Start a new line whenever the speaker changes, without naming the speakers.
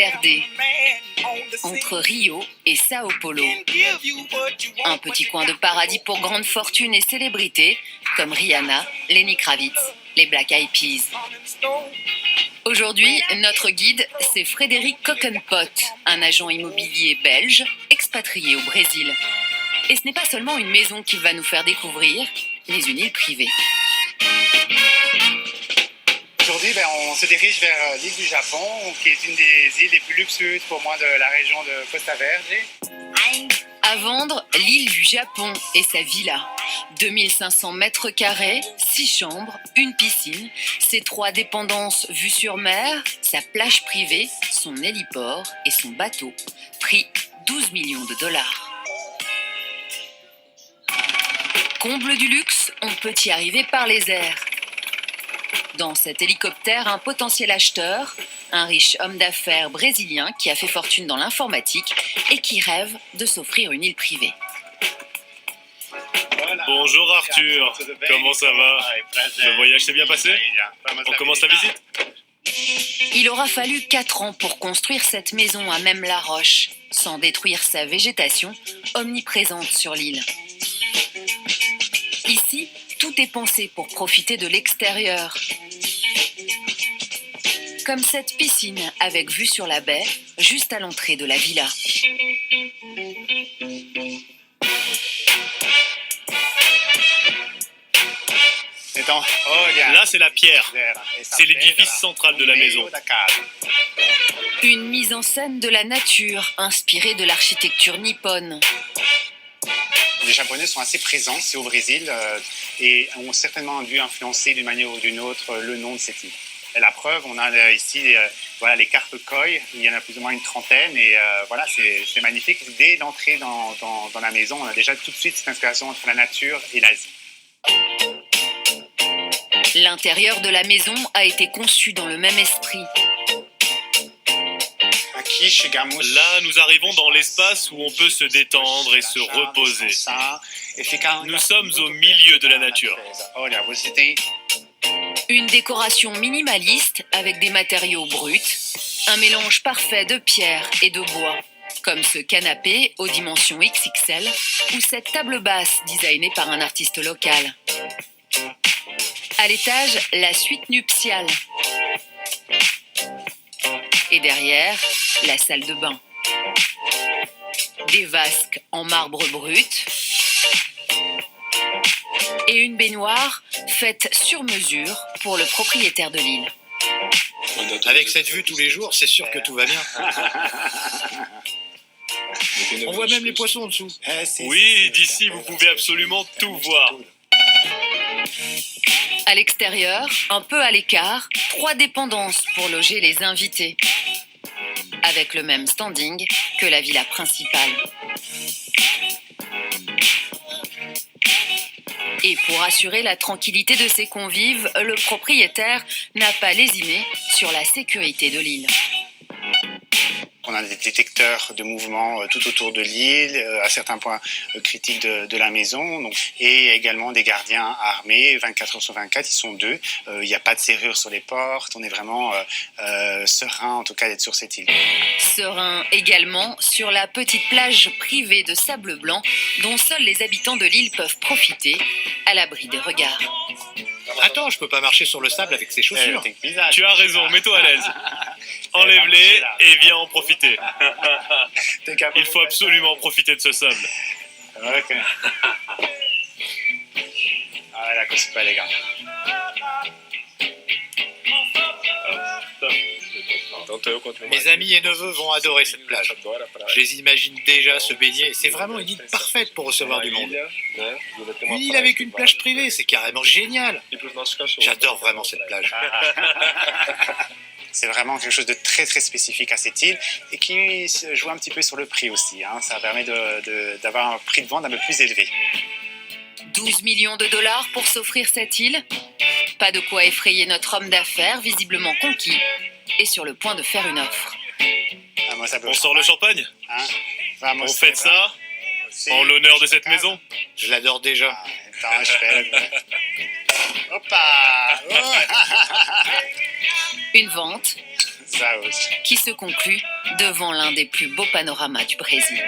Verde, entre Rio et Sao Paulo. Un petit coin de paradis pour grandes fortunes et célébrités comme Rihanna, Lenny Kravitz, les Black Eyed Peas. Aujourd'hui, notre guide, c'est Frédéric Kokenpot, un agent immobilier belge expatrié au Brésil. Et ce n'est pas seulement une maison qu'il va nous faire découvrir, mais une île privée.
Aujourd'hui, on se dirige vers l'île du Japon, qui est une des îles les plus luxueuses pour moi de la région de Costa Verde.
À vendre, l'île du Japon et sa villa. 2500 mètres carrés, 6 chambres, une piscine, ses 3 dépendances vues sur mer, sa plage privée, son héliport et son bateau. Prix 12 millions de dollars. Comble du luxe, on peut y arriver par les airs. Dans cet hélicoptère, un potentiel acheteur, un riche homme d'affaires brésilien qui a fait fortune dans l'informatique et qui rêve de s'offrir une île privée.
Bonjour Arthur, comment ça va? Le voyage s'est bien passé? On commence la visite?
Il aura fallu 4 ans pour construire cette maison à Même-la-Roche, sans détruire sa végétation omniprésente sur l'île. Ici, tout est pensé pour profiter de l'extérieur. Comme cette piscine avec vue sur la baie, juste à l'entrée de la villa.
Là, c'est la pierre. C'est l'édifice central de la maison.
Une mise en scène de la nature, inspirée de l'architecture nippone.
Les Japonais sont assez présents ici au Brésil et ont certainement dû influencer d'une manière ou d'une autre le nom de cette île. Et la preuve, on a ici les carpes koi, il y en a plus ou moins une trentaine et c'est magnifique. Dès l'entrée dans la maison, on a déjà tout de suite cette inspiration entre la nature et l'Asie.
L'intérieur de la maison a été conçu dans le même esprit.
Là, nous arrivons dans l'espace où on peut se détendre et se reposer. Nous sommes au milieu de la nature.
Une décoration minimaliste avec des matériaux bruts, un mélange parfait de pierre et de bois, comme ce canapé aux dimensions XXL ou cette table basse designée par un artiste local. À l'étage, la suite nuptiale. Et derrière, la salle de bain. Des vasques en marbre brut et une baignoire faite sur mesure pour le propriétaire de l'île.
Avec cette vue tous les jours, c'est sûr que tout va bien. On voit même les poissons en dessous.
Oui, d'ici, vous pouvez absolument tout voir.
À l'extérieur, un peu à l'écart, 3 dépendances pour loger les invités, avec le même standing que la villa principale. Et pour assurer la tranquillité de ses convives, le propriétaire n'a pas lésiné sur la sécurité de l'île.
On a des détecteurs de mouvement tout autour de l'île, à certains points critiques de la maison, et également des gardiens armés, 24 heures sur 24, ils sont 2. Il n'y a pas de serrure sur les portes, on est vraiment serein en tout cas d'être sur cette île.
Serein également sur la petite plage privée de sable blanc dont seuls les habitants de l'île peuvent profiter, à l'abri des regards.
Attends, je peux pas marcher sur le sable avec ces chaussures.
Tu as raison, mets-toi à l'aise. Enlève-les et viens en profiter. Il faut absolument profiter de ce sable.
Mes amis et neveux vont adorer cette plage. Je les imagine déjà se baigner. C'est vraiment une île parfaite pour recevoir du monde. Une île avec une plage privée, c'est carrément génial. J'adore vraiment cette plage.
C'est vraiment quelque chose de très très spécifique à cette île et qui joue un petit peu sur le prix aussi. Ça permet d'avoir un prix de vente un peu plus élevé.
12 millions de dollars pour s'offrir cette île? Pas de quoi effrayer notre homme d'affaires, visiblement conquis, et sur le point de faire une offre.
On sort le champagne? On fête ça en l'honneur de cette maison?
Je l'adore déjà.
Attends, je fais... Hoppa!
Une vente qui se conclut devant l'un des plus beaux panoramas du Brésil.